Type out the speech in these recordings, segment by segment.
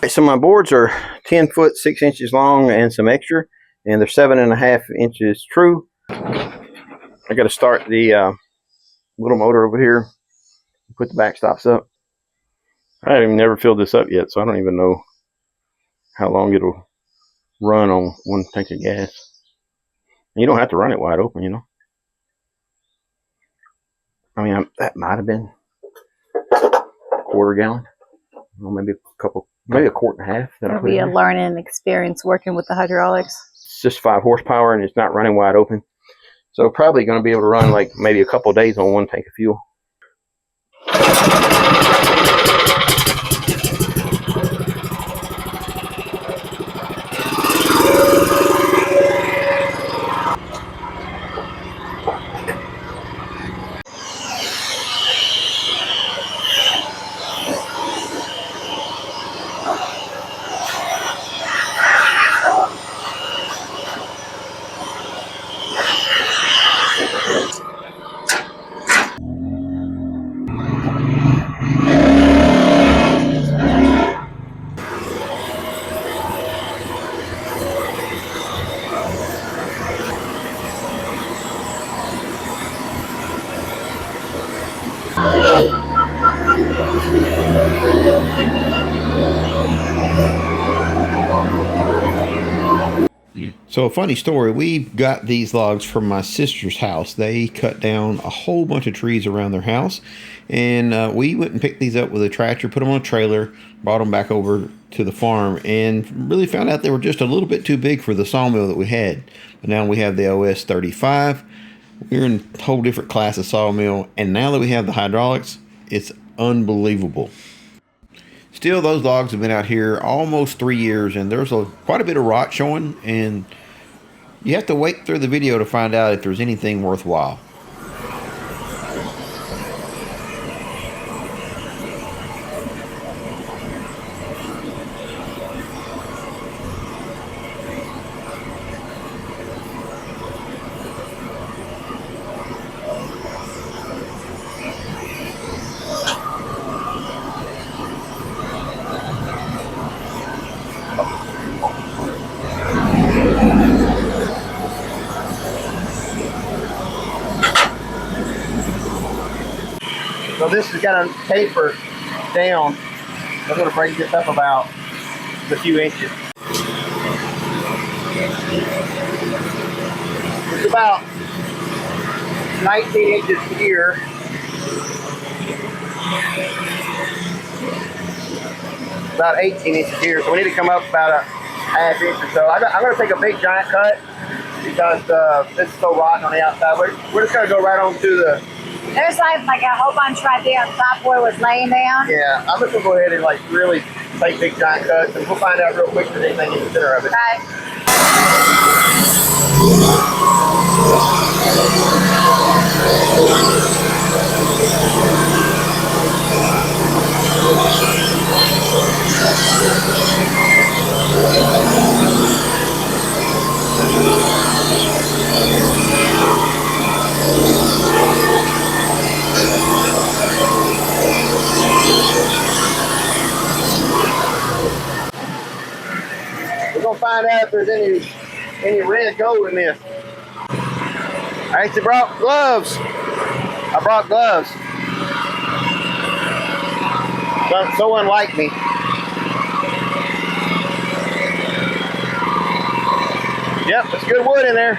So my boards are 10 foot 6 inches long and some extra, and they're 7.5 inches true. I got to start the little motor over here, put the backstops up. I haven't never filled this up yet, so I don't even know how long it'll run on one tank of gas. And you don't have to run it wide open, you know. I mean, that might have been a quarter gallon, or maybe maybe a quart and a half. It'll be a learning experience working with the hydraulics. It's just 5 horsepower, and it's not running wide open. So probably going to be able to run like maybe a couple of days on one tank of fuel. So a funny story, we got these logs from my sister's house. They cut down a whole bunch of trees around their house, and we went and picked these up with a tractor, put them on a trailer, brought them back over to the farm, and really found out they were just a little bit too big for the sawmill that we had. But now we have the OS35. We're in a whole different class of sawmill, and now that we have the hydraulics, it's unbelievable. Still, those logs have been out here almost 3 years, and there's quite a bit of rot showing, and you have to wait through the video to find out if there's anything worthwhile. So this is going to taper down. I'm going to break this up about a few inches. It's about 19 inches here. About 18 inches here. So we need to come up about a half inch or so. I'm going to take a big giant cut because this is so rotten on the outside. We're just going to go right on to the... There's like a whole bunch right there on top where it was laying down. Yeah, I'm just going to go ahead and like really take big giant cuts, and we'll find out real quick if there's anything in the center of it. We're gonna find out if there's any red gold in this. I actually brought gloves. I brought gloves. So unlike me. Yep, there's good wood in there.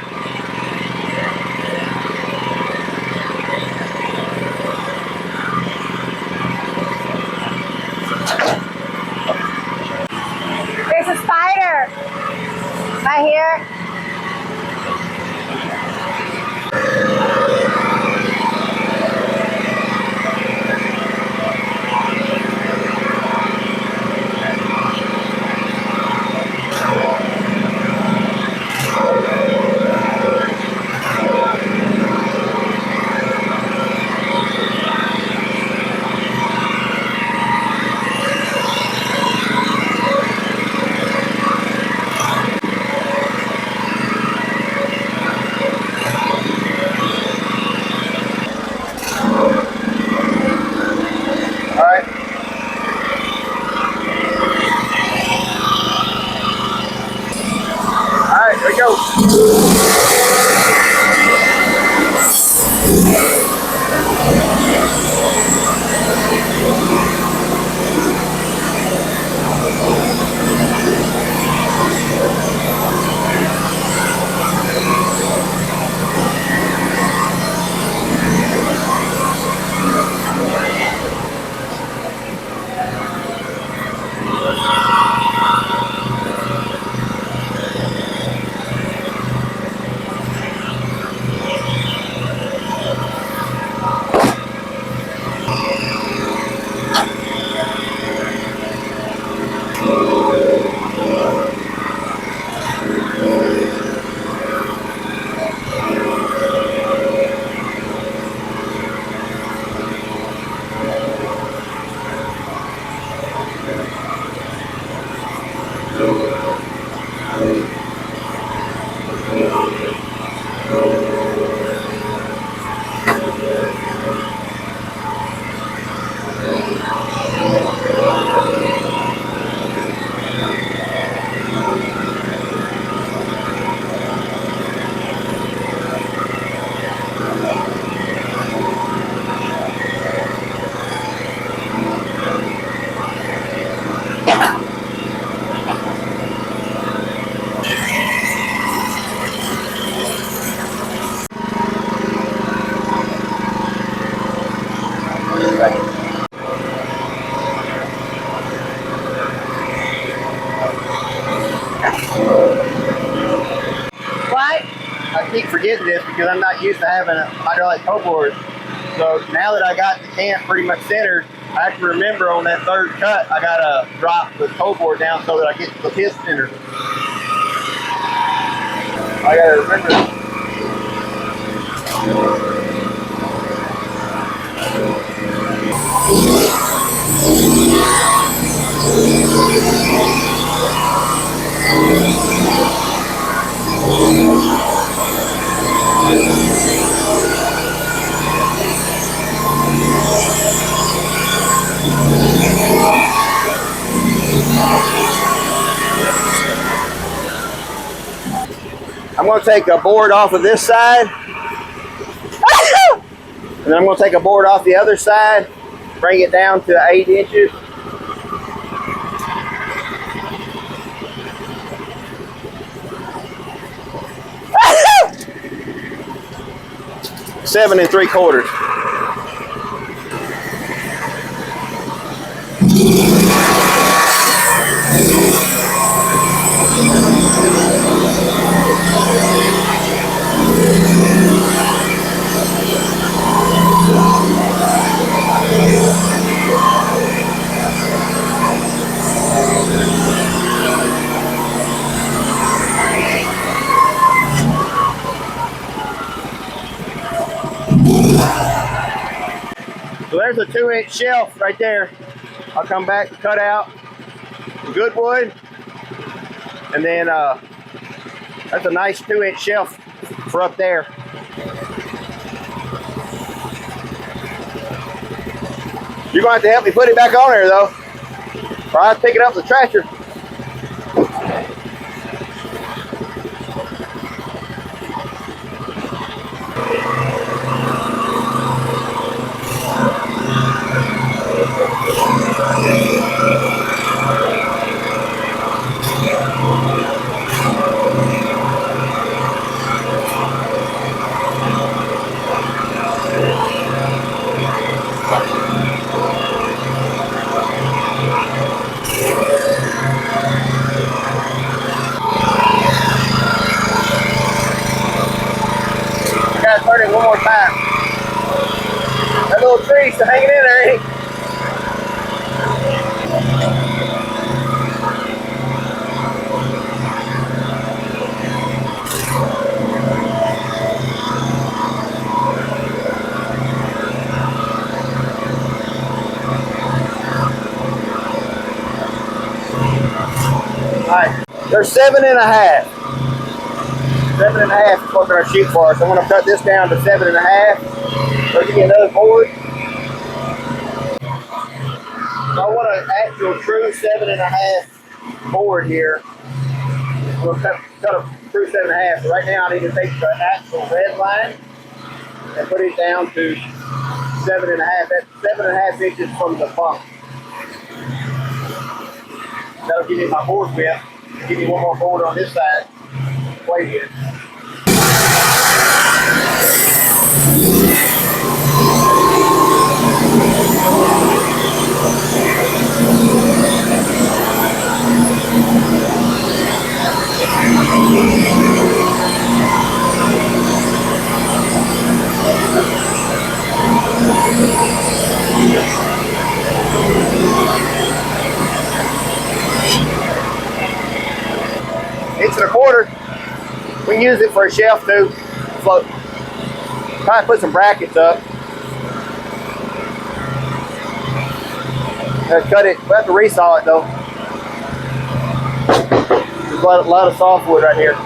There's a spider right here. What? I keep forgetting this because I'm not used to having a hydraulic toe board. So now that I got the camp pretty much centered, I have to remember on that third cut, I gotta drop the toe board down so that I get the piston centered. I gotta remember. I'm going to take a board off of this side, and then I'm going to take a board off the other side, bring it down to 8 inches. Seven and 3/4. So there's a 2-inch shelf right there. I'll come back and cut out good wood, and then that's a nice 2-inch shelf for up there. You're going to have to help me put it back on there though, or I'll pick it up with the tractor. Gotta turn it one more time. That little tree's still hanging in there, ain't it? Alright, they're 7.5. 7.5 is what they're gonna shoot for. So I'm gonna cut this down to 7.5. Let's get another board. So I want an actual true 7.5 board here. we'll cut them through 7.5. So right now I need to take the actual red line and put it down to 7.5. That's 7.5 inches from the bump. That'll give me my board width. Give me one more board on this side. Play here. Inch and a quarter. We can use it for a shelf too. Float. Try to put some brackets up. Cut it. We'll have to resaw it though. There's a lot of softwood right here.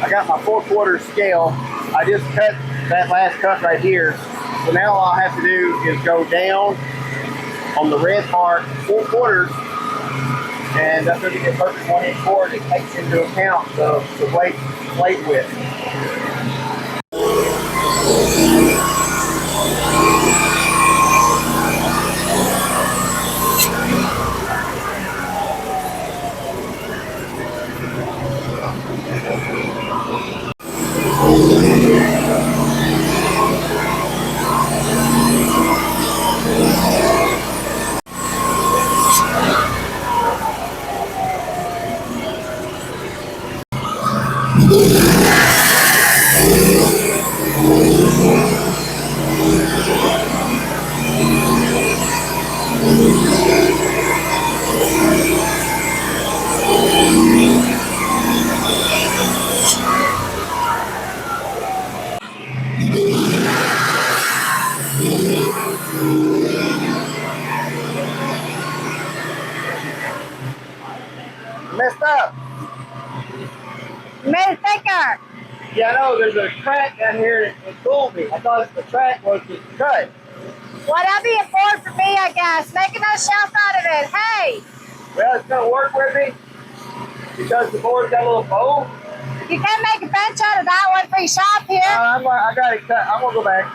I got my 4/4 scale. I just cut that last cut right here. So now all I have to do is go down on the red part 4/4, and that's going to be a perfect 1-inch board. It takes into account the blade width. Messed up. You made it thicker. Yeah, I know. There's a crack down here that fooled me. I thought the crack was the cut. Well, that'll be a board for me, I guess. Make another shelf out of it. Hey, Well, it's going to work with me because the board's got a little bow. you can make a bench out of that one for your shop here. I got it cut. I'm going to go back.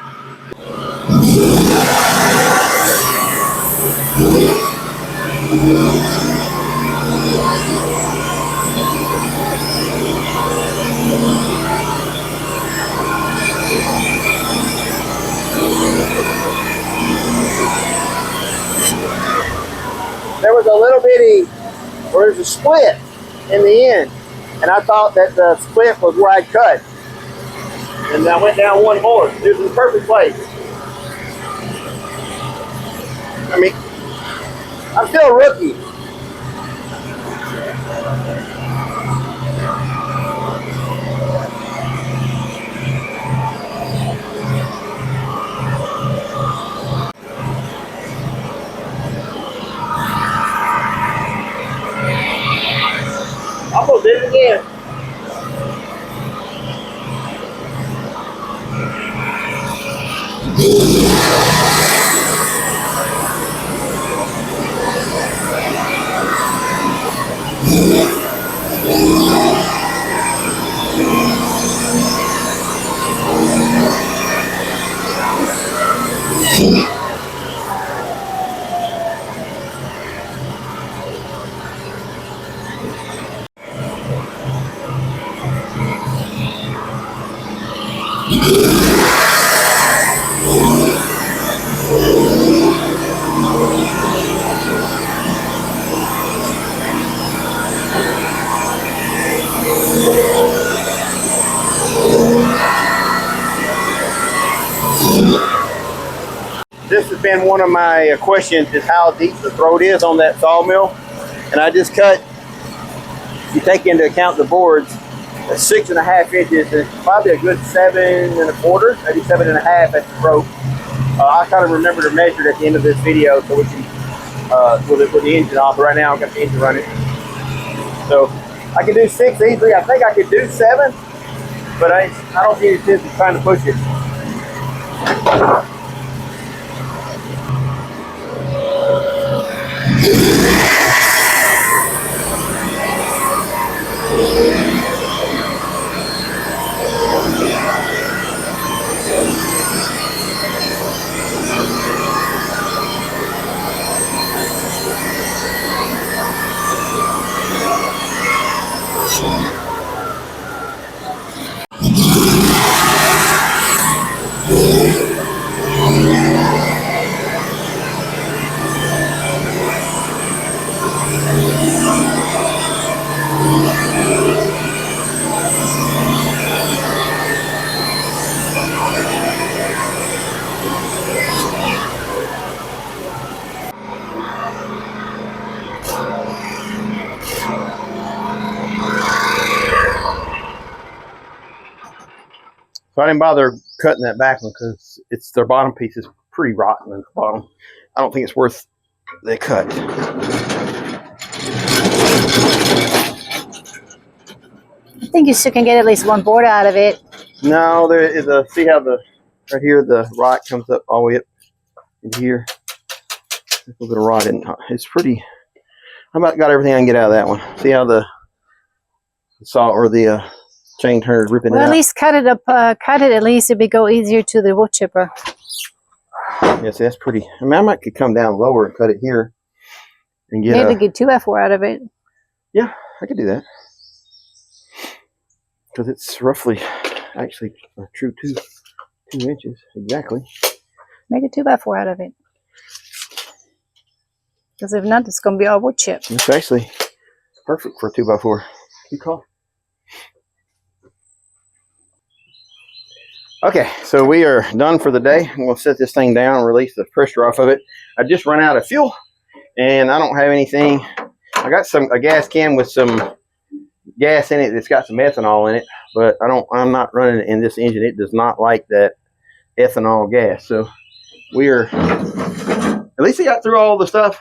There was a little bitty, or there's a split in the end, and I thought that the split was where I cut, and I went down one more. It was the perfect place. I mean, I'm still a rookie. Almost did it again. This has been one of my questions, is how deep the throat is on that sawmill. And I just cut, if you take into account the boards, 6.5 inches, and probably a good 7.25, maybe 7.5 at the throat. I kind of remember to measure it at the end of this video so we can, with the engine off. Right now I've got the engine running. So I can do 6 easily. I think I could do 7, but I don't need to be trying to push it. So I didn't bother cutting that back one because their bottom piece is pretty rotten at the bottom. I don't think it's worth the cut. I think you still can get at least one board out of it. No, there is a, see how the, right here, the rot comes up all the way up into here. A little bit of rot in it. It's pretty, I about got everything I can get out of that one. See how the saw or the chain turner ripping it out? Well, at least cut it up, cut it at least, it'd go easier to the wood chipper. Yes, that's pretty. I mean, I might could come down lower and cut it here and get maybe get 2x4 out of it. Yeah, I could do that because it's roughly, actually, a true 2 inches exactly. Make a 2x4 out of it. Because if not, it's going to be all wood chip. It's actually perfect for a 2x4. Good call. Okay, so we are done for the day. I'm going to set this thing down and release the pressure off of it. I just run out of fuel, and I don't have anything. I got a gas can with some gas in it that's got some ethanol in it, but I'm not running it in this engine. It does not like that ethanol gas. So we are, at least we got through all the stuff.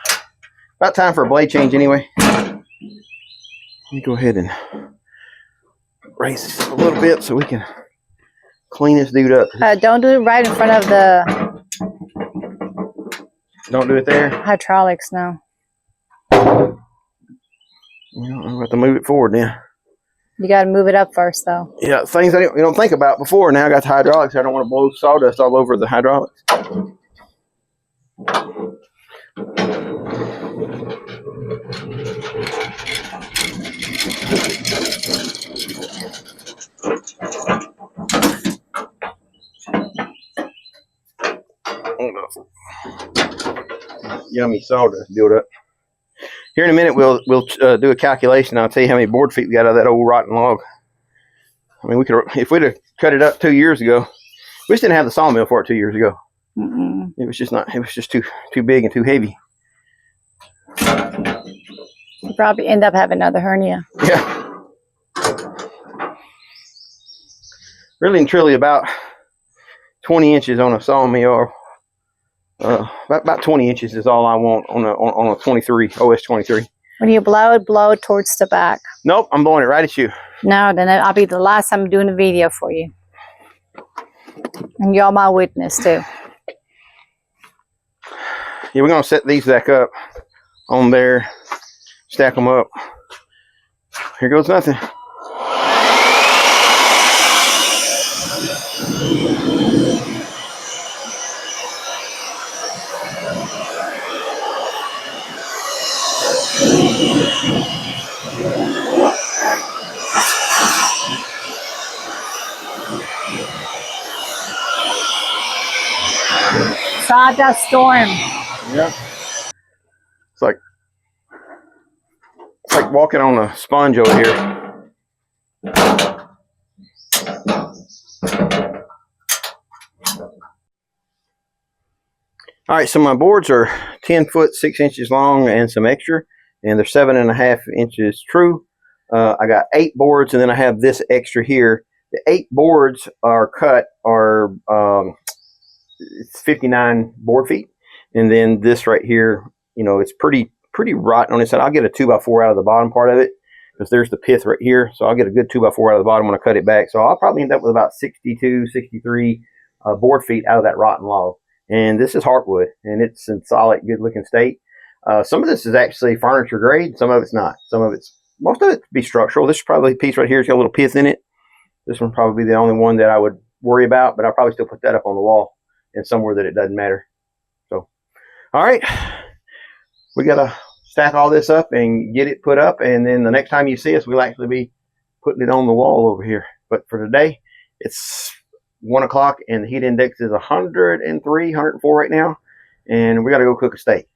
About time for a blade change anyway. Let me go ahead and raise this a little bit so we can clean this dude up. Don't do it right in front of the... Don't do it there? Hydraulics, no. I'm going to have to move it forward then. You got to move it up first, though. Yeah, things you don't think about before. Now I got the hydraulics. I don't want to blow sawdust all over the hydraulics. Yummy sawdust build up. Here in a minute, we'll do a calculation. I'll tell you how many board feet we got out of that old rotten log. I mean, we could, if we'd have cut it up 2 years ago. We just didn't have the sawmill for it 2 years ago. It was just not. It was just too big and too heavy. You probably end up having another hernia. Yeah. Really and truly, about 20 inches on a sawmill. About 20 inches is all I want on a 23 OS23. When you blow it towards the back. Nope, I'm blowing it right at you. No, then I'll be the last time I'm doing a video for you. And you're my witness too. Yeah, we're gonna set these back up on there, stack them up. Here goes nothing. Sawdust storm. Yeah. It's like walking on a sponge over here. All right, so my boards are 10 foot 6 inches long and some extra, and they're 7.5 inches true. I got 8 boards, and then I have this extra here. The 8 boards are cut it's 59 board feet, and then this right here, you know, it's pretty rotten on this side. I'll get a 2x4 out of the bottom part of it because there's the pith right here, so I'll get a good 2x4 out of the bottom when I cut it back. So I'll probably end up with about 62, 63 board feet out of that rotten log. And this is heartwood, and it's in solid, good-looking state. Some of this is actually furniture grade. Some of it's not. Most of it be structural. This is probably a piece right here. It's got a little pith in it. This one probably be the only one that I would worry about, but I'll probably still put that up on the wall and somewhere that it doesn't matter. So, all right, we got to stack all this up and get it put up, and then the next time you see us, we'll actually be putting it on the wall over here. But for today, it's 1 o'clock, and the heat index is 103, 104 right now, and we got to go cook a steak.